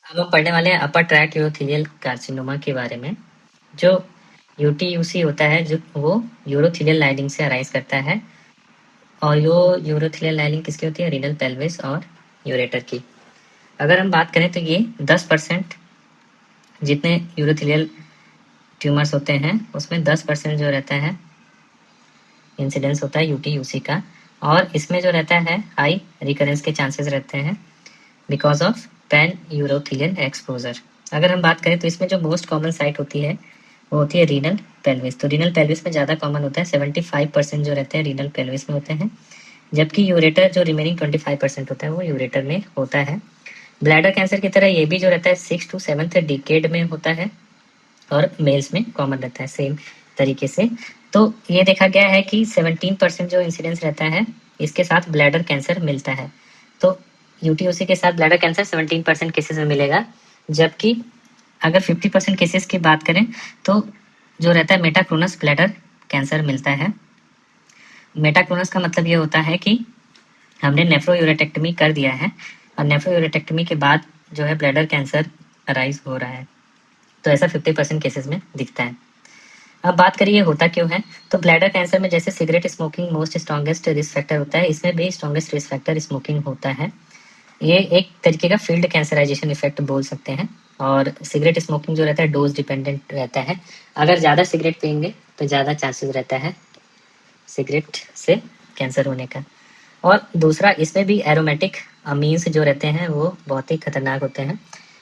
अब हम पढ़ने वाले हैं अपर ट्रैक यूरोथेलियल कार्सिनोमा के बारे में। जो यूटीयूसी होता है जो वो यूरोथेलियल लाइनिंग से अराइज करता है। और यो यूरोथेलियल लाइनिंग किसकी होती है? रीनल पेल्विस और यूरेटर की। अगर हम बात करें तो ये 10% जितने यूरोथेलियल ट्यूमर्स होते हैं उसमें 10% जो रहता है इंसिडेंस होता है यूटीयूसी का। और इसमें जो रहता है हाई रिकरेंस के चांसेस रहते हैं because of pan urothelial exposure. अगर हम बात करें तो इसमें जो मोस्ट कॉमन साइट होती है वो होती है रीनल पेल्विस। तो रीनल पेल्विस में ज़्यादा कॉमन होता है, 75% जो रहते हैं रीनल पेल्विस में होते हैं, जबकि यूरेटर जो रिमेनिंग 25% होता है वो यूरेटर में होता है। ब्लैडर कैंसर की तरह ये भी जो रहता है 6 to 7th डिकेड में होता है और मेल्स में कॉमन रहता है सेम तरीके से। तो ये देखा गया है कि 17% जो इंसिडेंस रहता है इसके साथ ब्लैडर कैंसर मिलता है। तो यूटीओसी के साथ ब्लैडर कैंसर 17% केसेस में मिलेगा, जबकि अगर 50% केसेस की बात करें तो जो रहता है मेटाक्रोनस ब्लैडर कैंसर मिलता है। मेटाक्रोनस का मतलब ये होता है कि हमने नेफ्रोयूरेटेक्टमी कर दिया है और नेफ्रोयूरेटेक्टमी के बाद जो है ब्लैडर कैंसर अराइज हो रहा है। तो ऐसा 50% केसेस में दिखता है। अब बात करिए होता क्यों है, तो ब्लैडर कैंसर में जैसे cigarette smoking most strongest risk factor होता है, इसमें भी स्ट्रॉन्गेस्ट रिस्क फैक्टर स्मोकिंग होता है। ये एक तरीके का फील्ड कैंसराइजेशन इफेक्ट बोल सकते हैं। और सिगरेट स्मोकिंग जो रहता है डोज डिपेंडेंट रहता है। अगर ज़्यादा सिगरेट पियेंगे तो ज़्यादा चांसेस रहता है सिगरेट से कैंसर होने का। और दूसरा इसमें भी एरोमेटिक अमीन्स जो रहते हैं वो बहुत ही खतरनाक होते हैं।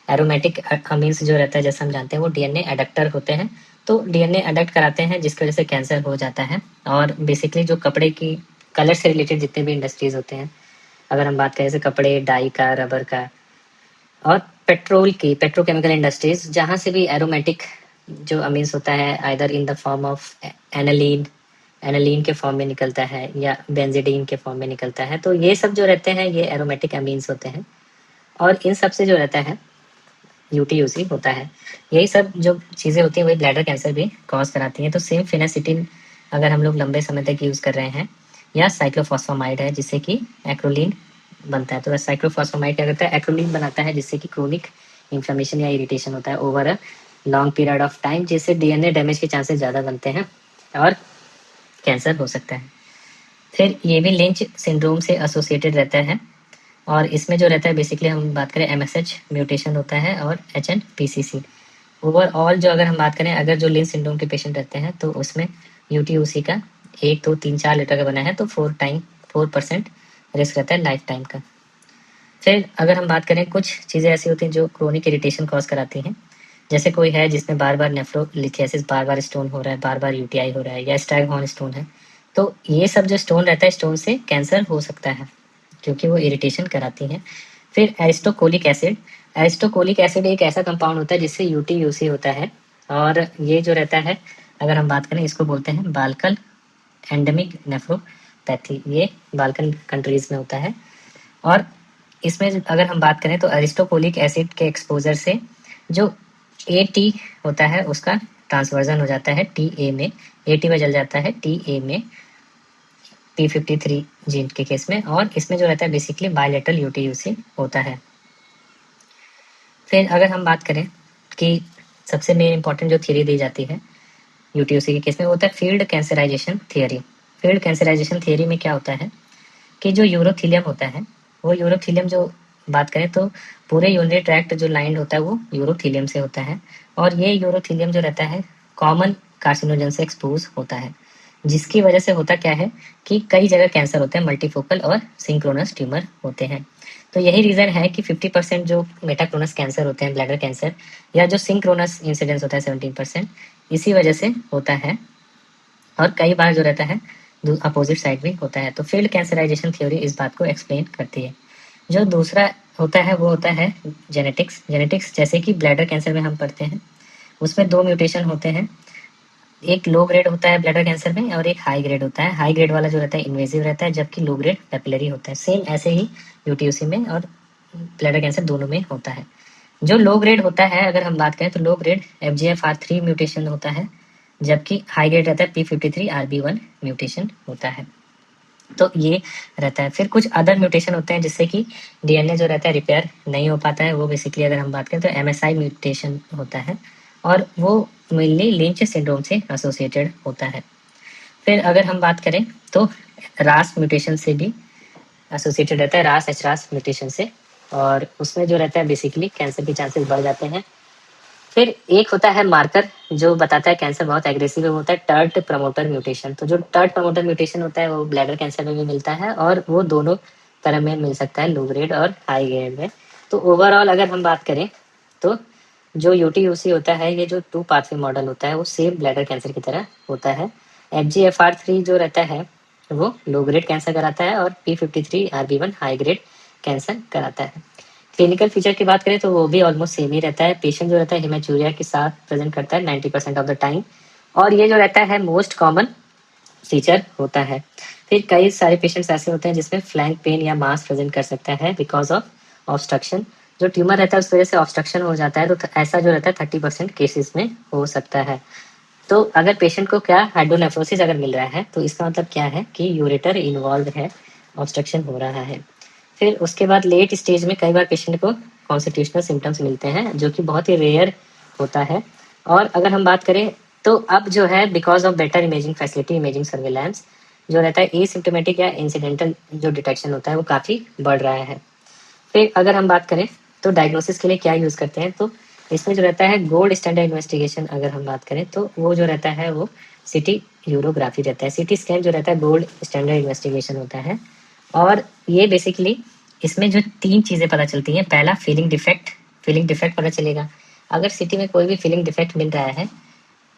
एरोमेटिक अमीन्स जो रहता है जैसे हम जानते हैं वो डीएनए एडक्टर होते हैं। तो डीएनए एडक्ट कराते हैं जिसकी वजह से कैंसर हो जाता है। और बेसिकली जो कपड़े की कलर से रिलेटेड जितने भी इंडस्ट्रीज होते हैं, अगर हम बात करें जैसे कपड़े, डाई का, रबर का और पेट्रोल की पेट्रोकेमिकल इंडस्ट्रीज, जहाँ से भी एरोमेटिक जो अमीन्स होता है either in the form of aniline aniline के फॉर्म में निकलता है या बेंजीडीन के फॉर्म में निकलता है, तो ये सब जो रहते हैं ये एरोमेटिक अमीन्स होते हैं। और इन सब से जो रहता है यूटीयूसी होता है। यही सब जो चीज़ें होती हैं वही ब्लैडर कैंसर भी कॉज कराती हैं। तो सेम फिनासिटिन अगर हम लोग लंबे समय तक यूज़ कर रहे हैं, या साइक्लोफॉस्फामाइड है जिससे कि एक्रोलीन बनता है। तो साइक्लोफॉस्फामाइड क्या करता है? एक्रोलीन बनाता है जिससे कि क्रोनिक इन्फ्लेमेशन या इरिटेशन होता है over a long period of time, जिससे डीएनए डैमेज के चांसेस ज़्यादा बनते हैं और कैंसर हो सकता है। फिर ये भी लिंच सिंड्रोम से एसोसिएटेड रहता है। और इसमें जो रहता है बेसिकली हम बात करें एमएसएच म्यूटेशन होता है और एचएनपीसीसी। ओवरऑल जो अगर हम बात करें, अगर जो लिंच सिंड्रोम के पेशेंट रहते हैं तो उसमें यूटीयूसी का 1 2 3 4 लीटर का बना है तो 4% रिस्क रहता है लाइफ टाइम का। फिर अगर हम बात करें कुछ चीज़ें ऐसी होती हैं जो क्रोनिक इरिटेशन कॉज कराती हैं, जैसे कोई है जिसमें बार बार नेफ्रोलिथियासिस, बार बार स्टोन हो रहा है, बार बार यूटीआई हो रहा है, या स्टैगहॉर्न स्टोन है, तो ये सब जो स्टोन रहता है स्टोन से कैंसर हो सकता है क्योंकि वो इरिटेशन कराती हैं। फिर एरिस्टोकोलिक एसिड एक ऐसा कंपाउंड होता है जिससे यूटीयूसी होता है। और ये जो रहता है अगर हम बात करें इसको बोलते हैं बाल्कन एंडेमिक नेफ्रोपैथी। ये बाल्कन कंट्रीज में होता है। और इसमें अगर हम बात करें तो एरिस्टोकोलिक एसिड के एक्सपोजर से जो ए होता है उसका ट्रांसवर्जन हो जाता है टी ए में, ए बदल जाता है टी ए में P53 जीन के केस में। और इसमें जो रहता है बेसिकली बायलेटरल यूटीयूसी होता है। फिर अगर हम बात करें कि सबसे मेन इंपॉर्टेंट जो थ्योरी दी जाती है यूटीयूसी के केस में, वो होता है फील्ड कैंसराइजेशन थियरी। फील्ड कैंसराइजेशन थियरी में क्या होता है कि जो यूरोथीलियम होता है वो यूरोथीलियम जो बात करें तो पूरे यूरिनरी ट्रैक्ट जो लाइंड होता है वो यूरोथीलियम से होता है। और ये यूरोथीलियम जो रहता है कॉमन कार्सिनोजन से एक्सपोज होता है, जिसकी वजह से होता क्या है कि कई जगह कैंसर होते हैं, मल्टीफोकल और सिंक्रोनस ट्यूमर होते हैं। तो यही रीज़न है कि 50% जो मेटाक्रोनस कैंसर होते हैं ब्लैडर कैंसर, या जो सिंक्रोनस इंसिडेंस होता है 17%, इसी वजह से होता है। और कई बार जो रहता है अपोजिट साइड भी होता है। तो फील्ड कैंसराइजेशन थ्योरी इस बात को एक्सप्लेन करती है। जो दूसरा होता है वो होता है जेनेटिक्स जैसे कि ब्लैडर कैंसर में हम पढ़ते हैं, उसमें 2 म्यूटेशन होते हैं। एक लो ग्रेड होता है ब्लैडर कैंसर में और एक हाई ग्रेड होता है। हाई ग्रेड वाला जो रहता है इन्वेजिव रहता है, जबकि लो ग्रेड पेपिलरी होता है। सेम ऐसे ही यूटीयूसी में और ब्लैडर कैंसर दोनों में होता है। जो लो ग्रेड होता है अगर हम बात करें तो लो ग्रेड FGFR3 म्यूटेशन होता है, जबकि हाई ग्रेड रहता है P53 RB1 म्यूटेशन होता है। तो ये रहता है। फिर कुछ अदर म्यूटेशन होते हैं जिससे कि डीएनए जो रहता है रिपेयर नहीं हो पाता है। वो बेसिकली अगर हम बात करें तो एमएसआई म्यूटेशन होता है और वो मेनली लिंच सिंड्रोम से एसोसिएटेड होता है। फिर अगर हम बात करें तो रास म्यूटेशन से भी एसोसिएटेड रहता है, रास एचरास म्यूटेशन से, और उसमें जो रहता है बेसिकली कैंसर के चांसेस बढ़ जाते हैं। फिर एक होता है मार्कर जो बताता है कैंसर बहुत एग्रेसिव है, वो होता है टर्ट प्रमोटर म्यूटेशन। तो जो टर्ट प्रमोटर म्यूटेशन होता है वो ब्लैडर कैंसर में भी मिलता है और वो दोनों तरह में मिल सकता है, लो ग्रेड और हाई ग्रेड में। तो ओवरऑल अगर हम बात करें तो जो यूटीयूसी होता है, ये जो 2 पाथवे मॉडल होता है वो सेम ब्लैडर कैंसर की तरह होता है। FGFR3 जो रहता है वो लो ग्रेड कैंसर कराता है और P53RB1 हाई ग्रेड कैंसर कराता है। क्लिनिकल फीचर की बात करें तो वो भी ऑलमोस्ट सेम ही रहता है। पेशेंट जो रहता है हेमेचूरिया के साथ प्रेजेंट करता है 90% ऑफ द टाइम, और ये जो रहता है मोस्ट कॉमन फीचर होता है। फिर कई सारे पेशेंट्स ऐसे होते हैं जिसमें फ्लैंक पेन या मास प्रेजेंट कर सकता है बिकॉज ऑफ ऑब्स्ट्रक्शन। जो ट्यूमर रहता है उस वजह से ऑब्स्ट्रक्शन हो जाता है, तो ऐसा जो रहता है 30% केसेस में हो सकता है। तो अगर पेशेंट को क्या हाइड्रोनेफ्रोसिस अगर मिल रहा है तो इसका मतलब क्या है कि यूरेटर इन्वॉल्व है, ऑब्स्ट्रक्शन हो रहा है। फिर उसके बाद लेट स्टेज में कई बार पेशेंट को कॉन्स्टिट्यूशनल सिम्टम्स मिलते हैं जो कि बहुत ही रेयर होता है। और अगर हम बात करें तो अब जो है because of better imaging facility, imaging surveillance जो रहता है एसिम्टोमेटिक या इंसिडेंटल जो डिटेक्शन होता है वो काफ़ी बढ़ रहा है। फिर अगर हम बात करें तो डायग्नोसिस के लिए क्या यूज़ करते हैं, तो इसमें जो रहता है गोल्ड स्टैंडर्ड इन्वेस्टिगेशन अगर हम बात करें तो वो जो रहता है वो सिटी यूरोग्राफी रहता है। सिटी स्कैन जो रहता है गोल्ड स्टैंडर्ड इन्वेस्टिगेशन होता है। और ये बेसिकली इसमें जो 3 चीज़ें पता चलती हैं। पहला फीलिंग डिफेक्ट पता चलेगा। अगर सिटी में कोई भी फीलिंग डिफेक्ट मिल रहा है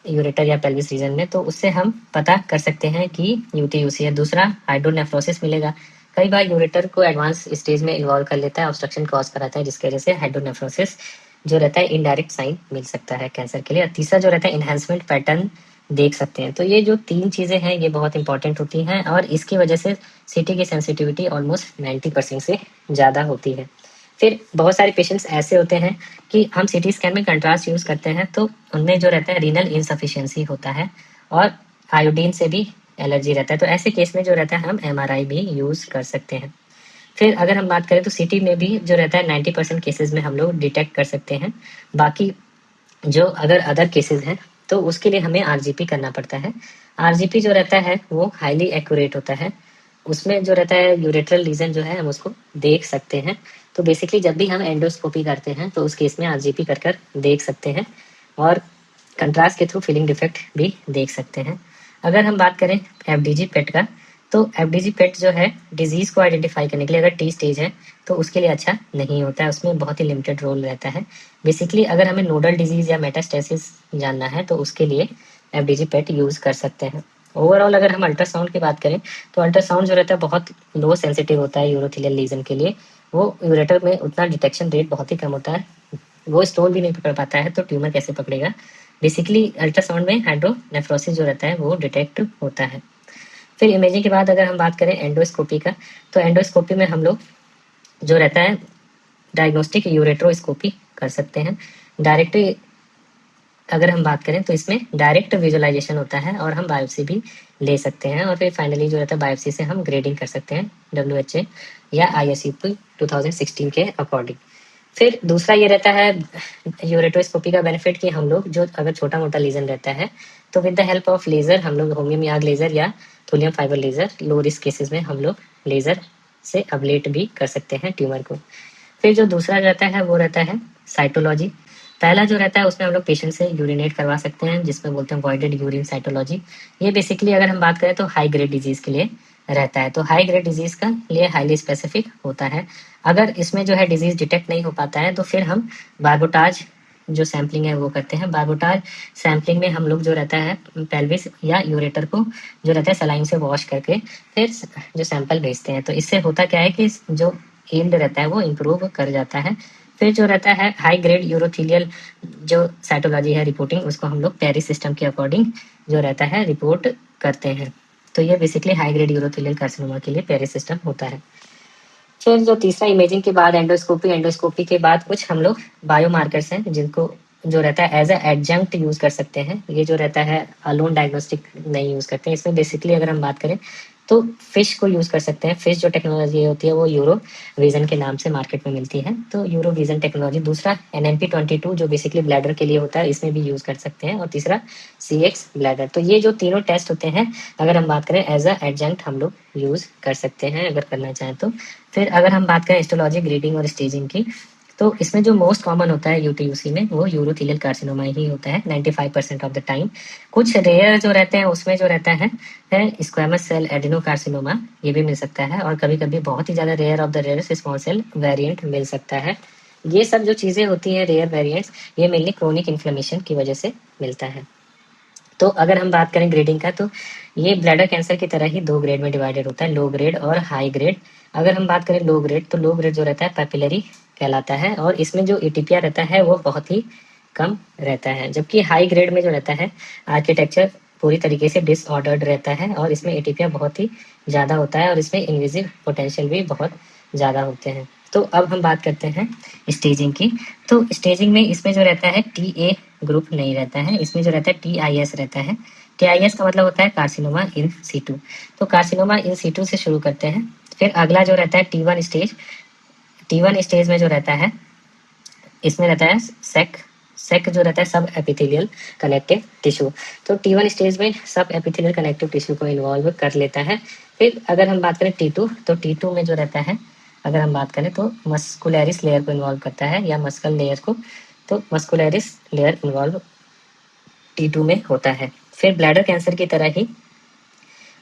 यूरेटर या पेल्विस रीजन में तो उससे हम पता कर सकते हैं कि यूटीयूसी है। दूसरा हाइड्रोनेफ्रोसिस मिलेगा। कई बार यूरेटर को एडवांस स्टेज में इन्वॉल्व कर लेता है, ऑब्स्ट्रक्शन कॉज कराता है जिसकी वजह से हाइड्रोनेफ्रोसिस जो रहता है इनडायरेक्ट साइन मिल सकता है कैंसर के लिए। और तीसरा जो रहता है इन्हेंसमेंट पैटर्न देख सकते हैं। तो ये जो 3 चीज़ें हैं ये बहुत इंपॉर्टेंट होती हैं और इसकी वजह से सिटी की सेंसिटिविटी ऑलमोस्ट 90% से ज़्यादा होती है। फिर बहुत सारे पेशेंट्स ऐसे होते हैं कि हम सिटी स्कैन में कंट्रास्ट यूज़ करते हैं तो उनमें जो रहता है रीनल इनसफिशियंसी होता है और आयोडीन से भी एलर्जी रहता है। तो ऐसे केस में जो रहता है हम एमआरआई भी यूज़ कर सकते हैं। फिर अगर हम बात करें तो सिटी में भी जो रहता है 90% केसेस में हम लोग डिटेक्ट कर सकते हैं। बाकी जो अगर अदर केसेस हैं तो उसके लिए हमें आरजीपी करना पड़ता है। आरजीपी जो रहता है वो हाईली एक्यूरेट होता है। उसमें जो रहता है यूरेट्रल लीजन जो है हम उसको देख सकते हैं। तो बेसिकली जब भी हम एंडोस्कोपी करते हैं तो उस केस में आरजीपी कर देख सकते हैं और कंट्रास्ट के थ्रू फीलिंग डिफेक्ट भी देख सकते हैं। अगर हम बात करें एफडीजी पेट का, तो एफडीजी पेट जो है डिजीज़ को आइडेंटिफाई करने के लिए अगर टी स्टेज है तो उसके लिए अच्छा नहीं होता है, उसमें बहुत ही लिमिटेड रोल रहता है। बेसिकली अगर हमें नोडल डिजीज़ या मेटास्टेसिस जानना है तो उसके लिए एफडीजी पेट यूज़ कर सकते हैं। ओवरऑल अगर हम अल्ट्रासाउंड की बात करें तो अल्ट्रासाउंड जो रहता है बहुत लो सेंसिटिव होता है यूरोथेलियल लीजन के लिए। वो यूरेटर में उतना डिटेक्शन रेट बहुत ही कम होता है, वो स्टोन भी नहीं पकड़ पाता है तो ट्यूमर कैसे पकड़ेगा। बेसिकली अल्ट्रासाउंड में हाइड्रोनेफ्रोसिस जो रहता है वो डिटेक्ट होता है। फिर इमेजिंग के बाद अगर हम बात करें एंडोस्कोपी का, तो एंडोस्कोपी में हम लोग जो रहता है डायग्नोस्टिक यूरेट्रोस्कोपी कर सकते हैं। डायरेक्ट अगर हम बात करें तो इसमें डायरेक्ट विजुअलाइजेशन होता है और हम बायोप्सी भी ले सकते हैं। और फिर फाइनली जो रहता है बायोप्सी से हम ग्रेडिंग कर सकते हैं WHO या ISUP 2016 के अकॉर्डिंग। फिर दूसरा ये रहता है यूरेट्रोस्कोपी का बेनिफिट कि हम लोग जो अगर छोटा मोटा लीजन रहता है तो with the help of laser हम लोग होमियम याग लेज़र या थोलियम fibre laser low risk cases में हम लोग लेज़र से अबलेट भी कर सकते हैं ट्यूमर को। फिर जो दूसरा रहता है वो रहता है साइटोलॉजी। पहला जो रहता है उसमें हम लोग पेशेंट से यूरिनेट करवा सकते हैं जिसमें बोलते हैं वॉइडेड यूरिन साइटोलॉजी। ये बेसिकली अगर हम बात करें तो हाई ग्रेड डिजीज़ के लिए रहता है। तो हाई ग्रेड डिजीज़ का लिए हाईली स्पेसिफिक होता है। अगर इसमें जो है डिजीज़ डिटेक्ट नहीं हो पाता है तो फिर हम बार्बोटाज जो सैम्पलिंग है वो करते हैं। बार्बोटाज सैम्पलिंग में हम लोग जो रहता है पेल्विस या यूरेटर को जो रहता है सलाइन से वॉश करके फिर जो सैंपल भेजते हैं। तो इससे होता क्या है कि जो यील्ड रहता है वो इम्प्रूव कर जाता है। फिर जो रहता है हाई ग्रेड यूरोथेलियल जो साइटोलॉजी है रिपोर्टिंग, उसको हम लोग पेरिस सिस्टम के अकॉर्डिंग जो रहता है रिपोर्ट करते हैं। तो ये basically high grade urothelial carcinoma के लिए पेरिस सिस्टम होता है। फिर जो तीसरा इमेजिंग के बाद एंडोस्कोपी के बाद कुछ हम लोग बायोमार्कर्स हैं जिनको जो रहता है एज एडजंक्ट यूज कर सकते हैं। ये जो रहता है अलोन डायग्नोस्टिक नहीं यूज करते हैं। इसमें बेसिकली अगर हम बात करें तो फिश को यूज़ कर सकते हैं। फिश जो टेक्नोलॉजी होती है वो यूरो विजन के नाम से मार्केट में मिलती है। तो यूरो विजन टेक्नोलॉजी। दूसरा NMP22 जो बेसिकली ब्लैडर के लिए होता है, इसमें भी यूज़ कर सकते हैं। और तीसरा CX ब्लैडर। तो ये जो तीनों टेस्ट होते हैं, अगर हम बात करें एज अ एडजंक्ट हम लोग यूज़ कर सकते हैं अगर करना चाहें तो। फिर अगर हम बात करें हिस्टोलॉजी, ग्रेडिंग और स्टेजिंग की, तो इसमें जो मोस्ट कॉमन होता है यूटीयूसी में वो यूरोथेलियल कार्सिनोमा ही होता है 95% ऑफ द टाइम। कुछ रेयर जो रहते हैं उसमें जो रहता है स्क्वैमस सेल एडिनोकार्सिनोमा, ये भी मिल सकता है। और कभी कभी बहुत ही ज़्यादा rare of the rarest small cell variant मिल सकता है। ये सब जो चीज़ें होती हैं रेयर वेरिएंट्स, ये मेनली क्रोनिक इन्फ्लेमेशन की वजह से मिलता है। तो अगर हम बात करें ग्रेडिंग का, तो ये ब्लैडर कैंसर की तरह ही 2 ग्रेड में डिवाइडेड होता है, लो ग्रेड और हाई ग्रेड। अगर हम बात करें लो ग्रेड, तो लो ग्रेड जो रहता है पैपिलरी कहलाता है और इसमें जो एटीपिया रहता है वो बहुत ही कम रहता है। जबकि हाई ग्रेड में जो रहता है आर्किटेक्चर पूरी तरीके से डिसऑर्डर्ड रहता है और इसमें एटीपिया बहुत ही ज़्यादा होता है और इसमें इन्विजिव पोटेंशियल भी बहुत ज़्यादा होते हैं। तो अब हम बात करते हैं स्टेजिंग की। तो स्टेजिंग में इसमें जो रहता है TA ग्रुप नहीं रहता है, इसमें जो रहता है TIS रहता है। TIS का मतलब होता है कार्सिनोमा इन सीटू। तो कार्सिनोमा इन सीटू से शुरू करते हैं। फिर अगला जो रहता है T1 स्टेज। T1 स्टेज में जो रहता है, इसमें रहता है सेक जो रहता है सब एपिथेलियल कनेक्टिव टिश्यू। तो T1 स्टेज में सब एपिथेलियल कनेक्टिव टिश्यू को इन्वॉल्व कर लेता है। फिर अगर हम बात करें T2, तो T2 में जो रहता है, अगर हम बात करें तो मस्कुलरिस लेयर को इन्वॉल्व करता है या मस्कल लेयर को। तो मस्कुलरिस लेयर इन्वॉल्व T2 में होता है। फिर ब्लैडर कैंसर की तरह ही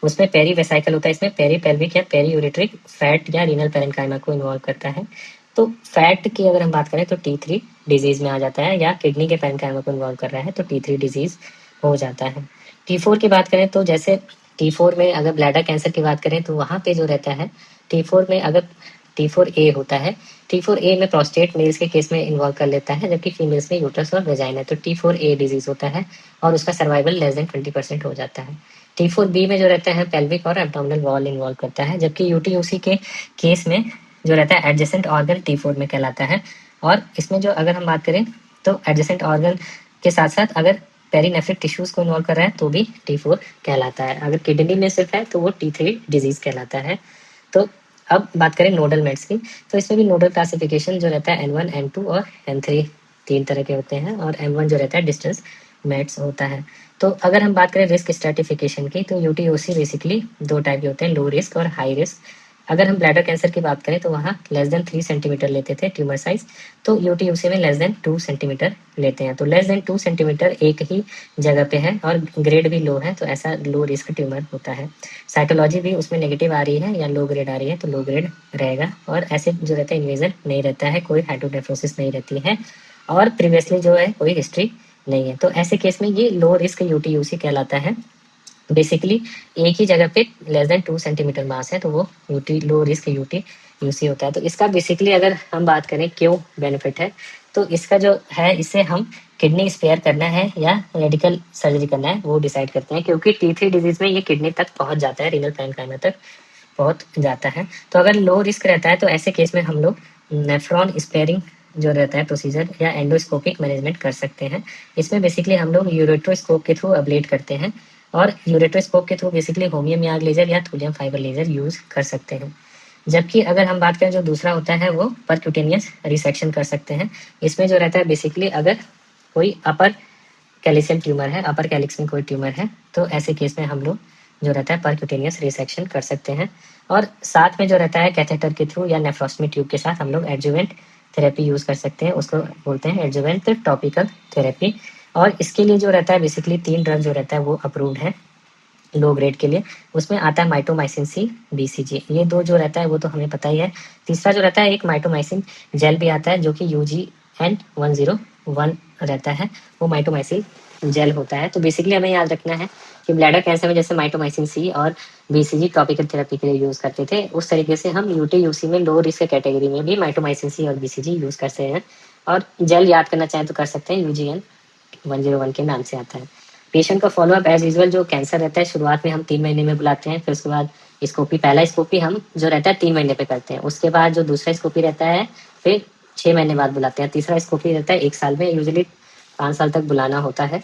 उसमें पेरी वेसाइकल होता है, इसमें पेरी पेल्विक या पेरी यूरेट्रिक फैट या रीनल पेरेन्काइमा को इन्वॉल्व करता है। तो फैट की अगर हम बात करें तो T3 डिजीज में आ जाता है, या किडनी के पेरेन्काइमा को इन्वॉल्व कर रहा है तो T3 डिजीज हो जाता है। T4 की बात करें तो जैसे T4 में अगर ब्लैडर कैंसर की बात करें तो वहाँ पे जो रहता है T4 में अगर T4A होता है, T4A में प्रोस्टेट मेल्स के केस में इन्वॉल्व कर लेता है, जबकि फीमेल्स में यूट्रस और वेजाइना। तो T4A डिजीज होता है और उसका सर्वाइवल लेस देन 20% हो जाता है। T4B में जो रहता है पेल्विक और एब्डोमिनल वॉल इन्वॉल्व करता है, जबकि यूटीयूसी के केस में जो रहता है एडजेसेंट ऑर्गन T4 में कहलाता है। और इसमें जो अगर हम बात करें तो एडजेसेंट ऑर्गन के साथ साथ अगर पेरीनेफ्रिक टिश्यूज को इन्वॉल्व कर रहा है तो भी T4 कहलाता है। अगर किडनी में सिर्फ है तो वो T3 डिजीज कहलाता है। तो अब बात करें नोडल मेट्स की, तो इसमें भी नोडल क्लासिफिकेशन जो रहता है N1, N2 और N3 तीन तरह के होते हैं और M1 जो रहता है डिस्टेंस मेट्स होता है। तो अगर हम बात करें रिस्क स्ट्रेटिफिकेशन की, तो यूटीओसी बेसिकली 2 टाइप के होते हैं, लो रिस्क और हाई रिस्क। अगर हम ब्लैडर कैंसर की बात करें तो वहाँ लेस देन 3 सेंटीमीटर लेते थे ट्यूमर साइज, तो यूटीयूसी में लेस देन 2 सेंटीमीटर लेते हैं। तो लेस देन 2 सेंटीमीटर एक ही जगह पे है और ग्रेड भी लो है, तो ऐसा लो रिस्क ट्यूमर होता है। साइटोलॉजी भी उसमें नेगेटिव आ रही है या लो ग्रेड आ रही है तो लो ग्रेड रहेगा। और ऐसे जो रहता है इन्वेजन नहीं रहता है, कोई हाइड्रोनेफ्रोसिस नहीं रहती है और प्रीवियसली जो है कोई हिस्ट्री नहीं है। तो ऐसे केस में ये लो रिस्क यूटीयूसी कहलाता है। बेसिकली एक ही जगह पे लेस देन 2 सेंटीमीटर मास है तो वो यूटी लो रिस्क यूटी होता है। तो इसका बेसिकली अगर हम बात करें क्यों बेनिफिट है, तो इसका जो है इससे हम किडनी स्पेयर करना है या रेडिकल सर्जरी करना है वो डिसाइड करते हैं, क्योंकि T3 डिजीज में ये किडनी तक पहुंच जाता है, रीनल पेरेन्काइमा तक पहुंच जाता है। तो अगर लो रिस्क रहता है तो ऐसे केस में हम लोग नेफ्रॉन स्पेयरिंग जो रहता है प्रोसीजर या एंडोस्कोपिक मैनेजमेंट कर सकते हैं। इसमें बेसिकली हम लोग यूरेट्रोस्कोप के थ्रू अब्लेट करते हैं और यूरेट्रोस्कोप के थ्रू बेसिकली होमियम याग लेजर या थूलियम फाइबर लेजर यूज कर सकते हैं। जबकि अगर हम बात करें जो दूसरा होता है वो परक्यूटेनियस रिसेक्शन कर सकते हैं। इसमें जो रहता है बेसिकली अगर कोई अपर कैलिशियम ट्यूमर है, अपर कैलिक्स में कोई ट्यूमर है, तो ऐसे केस में हम लोग जो रहता है परक्यूटेनियस रिसेक्शन कर सकते हैं। और साथ में जो रहता है कैथेटर के थ्रू या नेफ्रोस्टमी ट्यूब के साथ हम लोग एडजुवेंट थेरेपी यूज कर सकते हैं, उसको बोलते हैं एडजुवेंट टॉपिकल थेरेपी। और इसके लिए जो रहता है बेसिकली 3 ड्रग जो रहता है वो अप्रूव्ड है लो ग्रेड के लिए। उसमें आता है माइटोमाइसिन सी, BCG, ये 2 जो रहता है वो तो हमें पता ही है। तीसरा जो रहता है एक माइटोमाइसिन जेल भी आता है जो कि UGN-101 रहता है, वो माइटोमाइसिन जेल होता है। तो बेसिकली हमें याद रखना है कि ब्लैडर कैंसर में जैसे माइटोमाइसिन सी और BCG टॉपिकल थेरेपी के लिए यूज करते थे, उस तरीके से हम यूटीयूसी में लो रिस्क कैटेगरी में भी माइटोमाइसिन सी और BCG यूज करते हैं। और जेल याद करना चाहें तो कर सकते हैं, UGN-101 के नाम से आता है। पेशेंट का फॉलोअप एज यूजल जो कैंसर रहता है शुरुआत में हम 3 महीने में बुलाते हैं, फिर उसके बाद स्कोपी, पहला स्कोपी हम जो रहता है 3 महीने पे करते हैं, उसके बाद जो दूसरा स्कोपी रहता है फिर 6 महीने बाद बुलाते हैं, तीसरा स्कोपी रहता है 1 साल में, यूजली 5 साल तक बुलाना होता है।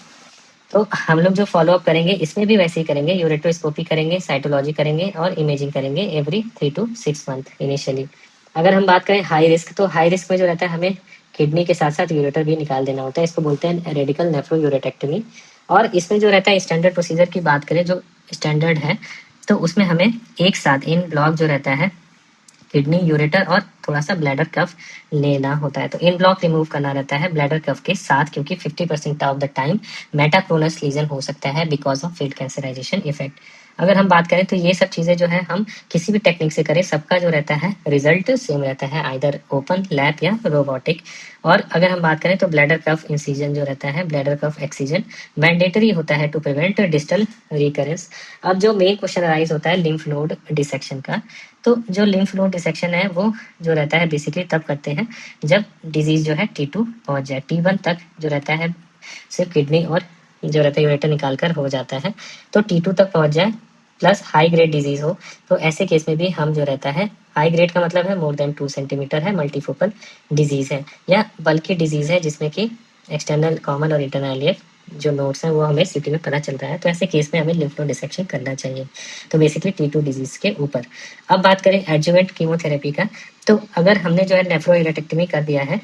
तो हम लोग जो फॉलो अप करेंगे इसमें भी वैसे ही करेंगे, यूरेट्रोस्कोपी करेंगे, साइटोलॉजी करेंगे और इमेजिंग करेंगे एवरी 3 to 6 मंथ इनिशियली। अगर हम बात करें हाई रिस्क, तो हाई रिस्क में जो रहता है हमें किडनी के साथ साथ यूरेटर भी निकाल देना होता है, इसको बोलते हैं रेडिकल नेफ्रोयूरेटेक्टमी। और इसमें जो रहता है स्टैंडर्ड प्रोसीजर की बात करें जो स्टैंडर्ड है, तो उसमें हमें एक साथ इन ब्लॉक जो रहता है किडनी, यूरेटर और थोड़ा सा ब्लैडर कफ लेना होता है। तो इन ब्लॉक रिमूव करना रहता है ब्लैडर कफ के साथ, क्योंकि 50% of the time metachronous lesion हो सकता है because of field cancerization effect. अगर हम बात करें तो ये सब चीजें जो है हम किसी भी टेक्निक से करें, सबका जो रहता है रिजल्ट सेम रहता है, आइदर ओपन, लैप या रोबोटिक। और अगर हम बात करें तो ब्लैडर कफ इंसिजन जो रहता है, ब्लैडर कफ एक्सीजन मैंडेटरी होता है टू प्रिवेंट डिस्टल रिकरेंस। अब जो मेन क्वेश्चन अराइज होता है लिम्फ नोड डिसेक्शन का, तो जो लिम्फ नोड डिसेक्शन है वो जो रहता है बेसिकली तब करते हैं जब डिजीज जो है T2 पहुंच जाए। T1 तक जो रहता है सिर्फ किडनी और जो रहता है यूरेटर निकाल कर हो जाता है, तो T2 तक पहुंच जाए प्लस हाई ग्रेड डिजीज हो, तो ऐसे केस में भी हम जो रहता है, हाई ग्रेड का मतलब है मोर देन 2 सेंटीमीटर है, मल्टीफोकल डिजीज है या बल्कि डिजीज है जिसमें कि एक्सटर्नल कॉमन और इंटरनल जो नोट्स हैं वो हमें सिटी में पता चल रहा है, तो ऐसे केस में हमें लिम्फ नोड डिसेक्शन करना चाहिए। तो बेसिकली T2 डिजीज के ऊपर। अब बात करें एडजुवेंट कीमोथेरेपी का, तो अगर हमने जो है नेफ्रोयूरेटेक्टमी कर दिया है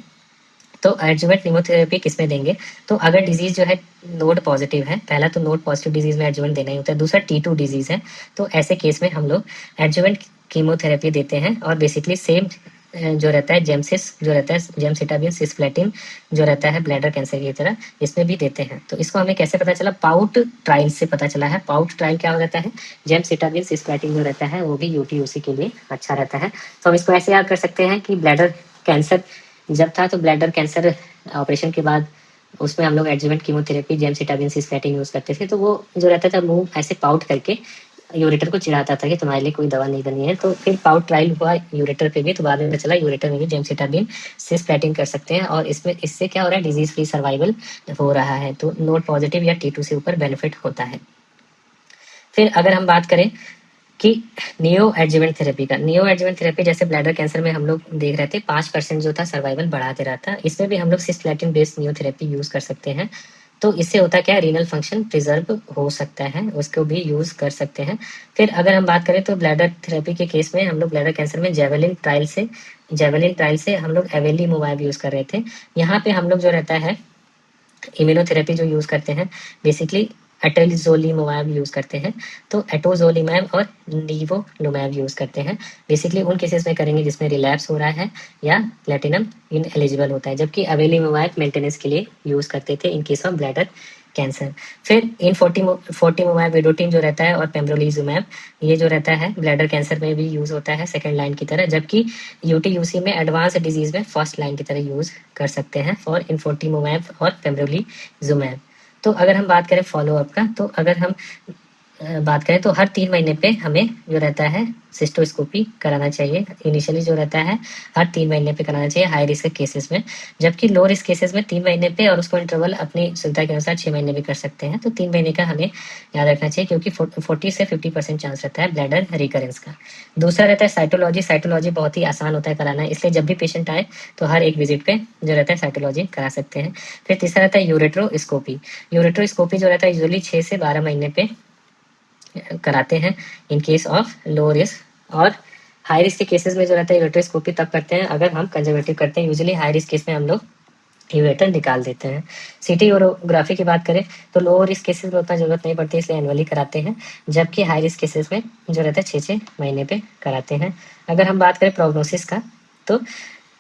तो एडजुवेंट कीमोथेरेपी किसमें देंगे, तो अगर डिजीज जो है नोड पॉजिटिव है, पहला तो नोड पॉजिटिव डिजीज में एडजुवेंट देना ही होता है, दूसरा T2 डिजीज है, तो ऐसे केस में हम लोग एडजुवेंट कीमोथेरेपी देते हैं। और बेसिकली सेम जो रहता है जेमसिस जो रहता है, जेमसिटाबिन सिस्प्लेटिन जो रहता है ब्लैडर कैंसर की तरह, इसमें भी देते हैं। तो इसको हमें कैसे पता चला, पाउट ट्रायल से पता चला है। पाउट ट्रायल क्या हो रहता है, जेमसिटाबिन सिस्प्लेटिन जो रहता है वो भी यूटीयूसी के लिए अच्छा रहता है। तो हम इसको ऐसे याद कर सकते हैं कि ब्लैडर कैंसर जब था तो ब्लैडर कैंसर ऑपरेशन के बाद उसमें हम लोग एडजुवेंट कीमोथेरेपी जेमसिटाबिन सिस्प्लेटिन यूज करते थे, तो वो जो रहता था मुंह ऐसे पाउट करके यूरेटर को चिढ़ाता था कि तुम्हारे लिए कोई दवा नहीं बनी है। तो फिर पाउट ट्रायल हुआ यूरेटर पे भी, तो बाद में पता चला यूरेटर में भी जेमसिटाबिन सिस्प्लेटिन कर सकते हैं और इसमें इससे क्या हो रहा है, डिजीज फ्री सर्वाइवल हो रहा है। तो नोड पॉजिटिव या T2 से ऊपर बेनिफिट होता है। फिर अगर हम बात करें कि नियो एडजुवेंट थेरेपी का, नियो एडजुवेंट थेरेपी जैसे ब्लैडर कैंसर में हम लोग देख रहे थे 5% जो था सर्वाइवल बढ़ा दे रहा था, इसमें भी हम लोग cisplatin based neo therapy use कर सकते हैं। तो इससे होता क्या है, रीनल फंक्शन प्रिजर्व हो सकता है, उसको भी यूज कर सकते हैं। फिर अगर हम बात करें तो ब्लैडर थेरेपी के केस में हम लोग ब्लैडर कैंसर में जेवेलिन ट्रायल से हम लोग एवेलीमोवाब यूज कर रहे थे। यहाँ पे हम लोग जो रहता है इम्यूनोथेरेपी जो यूज करते हैं बेसिकली एटोजोलिमैब यूज करते हैं, तो एटोजोलिमैब और निवोलुमैब यूज करते हैं। बेसिकली उन केसेस में करेंगे जिसमें रिलैप्स हो रहा है या प्लेटिनम इन एलिजिबल होता है, जबकि अवेलिमैब मेंटेनेंस के लिए यूज करते थे in case of bladder cancer. फिर इन फोर्टीमोमैब वेडोटिन जो रहता है और पेम्ब्रोलिजुमैब ये जो रहता है ब्लैडर कैंसर में भी यूज होता है सेकंड लाइन की तरह, जबकि यूटीयूसी में एडवांस डिजीज में फर्स्ट लाइन की तरह यूज कर सकते हैं फॉर इन्फोर्टिमोमैब और पेम्ब्रोलिजुमैब। तो अगर हम बात करें फॉलो अप का, तो अगर हम बात करें तो हर 3 महीने पे हमें जो रहता है सिस्टोस्कोपी कराना चाहिए। इनिशियली जो रहता है हर 3 महीने पे कराना चाहिए हाई रिस्क केसेस में, जबकि लो रिस्क केसेस में 3 महीने पे, और उसको इंटरवल अपनी सुविधा के अनुसार 6 महीने भी कर सकते हैं। तो 3 महीने का हमें याद रखना चाहिए, क्योंकि 40 से 50% चांस रहता है ब्लैडर रिकरेंस का। दूसरा रहता है साइटोलॉजी। साइटोलॉजी बहुत ही आसान होता है कराना, इसलिए जब भी पेशेंट आए तो हर एक विजिट पे जो रहता है साइटोलॉजी करा सकते हैं। फिर तीसरा रहता है यूरेट्रोस्कोपी। यूरेट्रोस्कोपी जो रहता है यूजुअली 6 से 12 महीने पे कराते हैं in case of low risk. और हाई रिस्क के केसेस में जो रहता है यूरेट्रोस्कोपी तब करते हैं अगर हम कंजर्वेटिव करते हैं। यूजुअली हाई रिस्क केस में हम लोग यूरेटर निकाल देते हैं। सीटी यूरोग्राफी की बात करें तो लो रिस्क केसेस में उतना जरूरत नहीं पड़ती, इसलिए एनुअली कराते हैं, जबकि हाई रिस्क केसेस में जो रहता है 6-6 महीने पे कराते हैं। अगर हम बात करें प्रोग्नोसिस का, तो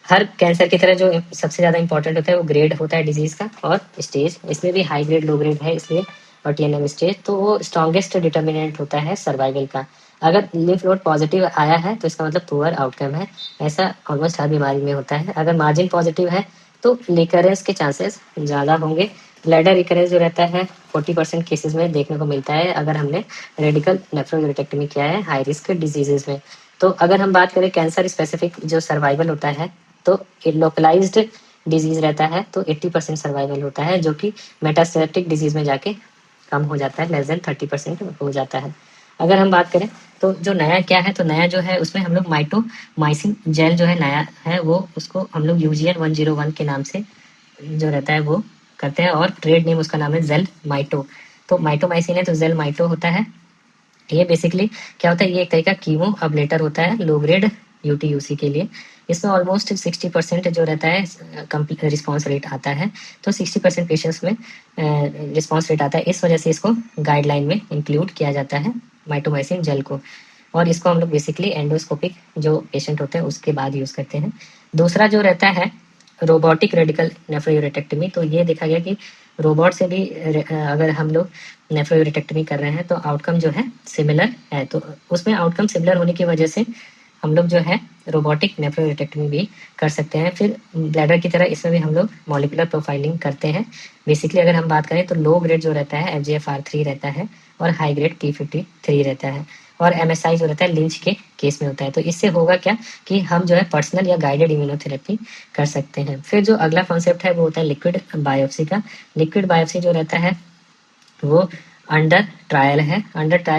हर कैंसर की तरह जो सबसे ज़्यादा इंपॉर्टेंट होता है वो ग्रेड होता है डिजीज का और स्टेज। इसमें भी हाई ग्रेड लो ग्रेड है इसलिए, और TNM स्टेज, तो वो स्ट्रॉन्गेस्ट डिटर्मिनेंट होता है सर्वाइवल का। अगर लिम्फ नोड पॉजिटिव आया है तो इसका मतलब पुअर आउटकम है, ऐसा ऑलमोस्ट हर बीमारी में होता है। अगर मार्जिन पॉजिटिव है तो रिकरेंस के चांसेस ज़्यादा होंगे। ब्लैडर रिकरेंस जो रहता है 40% केसेस में देखने को मिलता है अगर हमने रेडिकल नेफ्रोयूरेटेक्टमी किया है हाई रिस्क डिजीजेज में। तो अगर हम बात करें कैंसर स्पेसिफिक जो सर्वाइवल होता है, तो लोकलाइज्ड डिजीज रहता है तो 80% सर्वाइवल होता है, जो कि मेटास्टेटिक डिजीज में जाके कम हो जाता है, लेस देन 30% हो जाता है। अगर हम बात करें तो जो नया क्या है, तो नया जो है उसमें हम लोग माइटोमाइसिन जेल जो है नया है, वो उसको हम लोग UGN 101 के नाम से जो रहता है वो करते हैं और ट्रेड नेम उसका नाम है जेलमाइटो। तो माइटोमाइसिन है तो जेलमाइटो होता है। ये बेसिकली क्या होता है, ये एक तरह का कीमो अबलेटर होता है लो ग्रेड यूटीयूसी के लिए। इसमें ऑलमोस्ट 60% जो रहता है कंप्लीट रिस्पॉन्स रेट आता है। तो 60% पेशेंट्स में रिस्पॉन्स रेट आता है, इस वजह से इसको गाइडलाइन में इंक्लूड किया जाता है माइटोमाइसिन जेल को। और इसको हम लोग बेसिकली एंडोस्कोपिक जो पेशेंट होते हैं उसके बाद यूज़ करते हैं। दूसरा जो रहता है रोबोटिक रेडिकल नेफ्रोयूरेटेक्टमी, तो ये देखा गया कि रोबोट से भी अगर हम लोग नेफ्रोयूरेटेक्टमी कर रहे हैं तो आउटकम जो है सिमिलर है। तो उसमें आउटकम सिमिलर होने की वजह से हम लोग जो है रोबोटिक नेफ्रोयूरेटेक्टमी भी कर सकते हैं। फिर ब्लैडर की तरह इसमें भी हम लोग मॉलिकुलर प्रोफाइलिंग करते हैं। बेसिकली अगर हम बात करें तो लो ग्रेड जो रहता है FGFR3 रहता है और हाई ग्रेड P53 रहता है। और MSI जो रहता है लिंच के केस में होता है। तो इससे होगा क्या कि हम जो है पर्सनल या गाइडेड इम्यूनोथेरेपी कर सकते हैं। फिर जो अगला कॉन्सेप्ट है वो होता है लिक्विड बायोप्सी का। लिक्विड बायोप्सी जो रहता है वो अंडर ट्रायल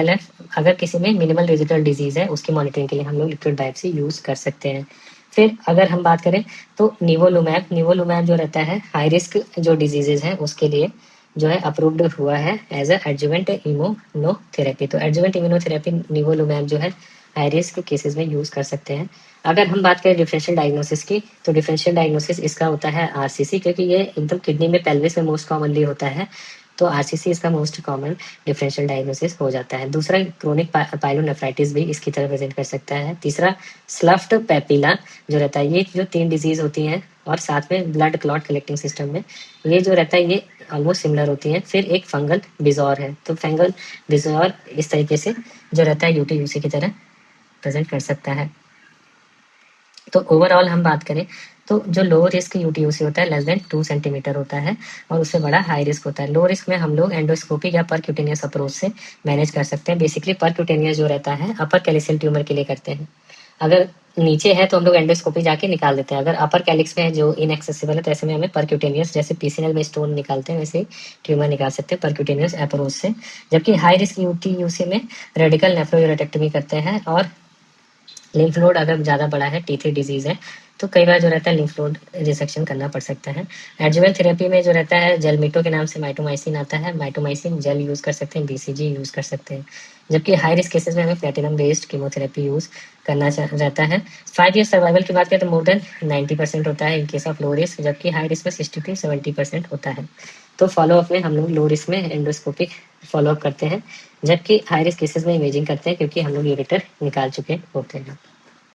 है। अगर किसी में मिनिमल रेजिडुअल डिजीज है उसकी मॉनिटरिंग के लिए हम लोग लिक्विड बायोप्सी यूज कर सकते हैं। फिर अगर हम बात करें तो निवोलुमैब जो रहता है हाई रिस्क जो डिजीजेज हैं उसके लिए जो है अप्रूव्ड हुआ है एज एडजुवेंट इम्यूनोथेरेपी। तो एडजुवेंट इम्यूनोथेरेपी निवोलुमैब जो है हाई रिस्क केसेस में यूज कर सकते हैं। अगर हम बात करें डिफरेंशियल डायग्नोसिस की, तो डिफरेंशियल डायग्नोसिस इसका होता है RCC, क्योंकि ये एकदम किडनी में पेल्विस में मोस्ट कॉमनली होता है। तो RCC इसका मोस्ट कॉमन डिफरेंशियल डायग्नोसिस हो जाता है। दूसरा क्रोनिक पाइलोनेफ्राइटिस भी इसकी तरह प्रेजेंट कर सकता है। तीसरा स्लफ्ड पेपिला जो रहता है, ये जो 3 डिजीज होती हैं और साथ में ब्लड क्लॉट कलेक्टिंग सिस्टम में ये जो रहता है ये ऑलमोस्ट सिमिलर होती हैं। फिर एक फंगल बिजॉर है, तो फंगल बिजॉर इस तरीके से जो रहता है यूटीयूसी की तरह प्रेजेंट कर सकता है। तो ओवरऑल हम बात करें तो जो लो रिस्क यूटीयूसी होता है लेस देन 2 सेंटीमीटर होता है और उससे बड़ा हाई रिस्क होता है। लो रिस्क में हम लोग एंडोस्कोपिक या परक्यूटेनियस अप्रोच से मैनेज कर सकते हैं। बेसिकली परक्यूटेनियस जो रहता है अपर कैलिशियल ट्यूमर के लिए करते हैं। अगर नीचे है तो हम लोग एंडोस्कोपी जाके निकाल देते हैं। अगर अपर कैलिक्स में है जो इनएक्सेसिबल है तो ऐसे में हमें परक्यूटेनियस, जैसे PCNL में स्टोन निकालते हैं वैसे ट्यूमर निकाल सकते हैं परक्यूटेनियस अप्रोच से। जबकि हाई रिस्क यूटीयूसी में रेडिकल नेफ्रोयूरेटेक्टमी करते हैं। और लिम्फ नोड अगर ज़्यादा बड़ा है, T3 डिजीज है, तो कई बार जो रहता है लिम्फ नोड रिसेक्शन करना पड़ सकता है। एडजुवेंट थेरेपी में जो रहता है जेलमिटो के नाम से माइटोमाइसिन आता है, माइटोमाइसिन जेल यूज़ कर सकते हैं, BCG यूज़ कर सकते हैं। जबकि हाई रिस्क केसेस में हमें प्लेटिनम बेस्ड कीमोथेरेपी यूज़ करना रहता है। 5 ईयर सर्वाइवल की बात करें तो मोर देन 90% होता है in case of low risk, जबकि हाई रिस्क में 60 to 70% होता है। तो फॉलोअप में हम लोग लो रिस्क में एंडोस्कोपिक फॉलोअप करते हैं, जबकि हाई रिस्क केसेस में इमेजिंग करते हैं क्योंकि हम लोग यूरेटर निकाल चुके होते हैं।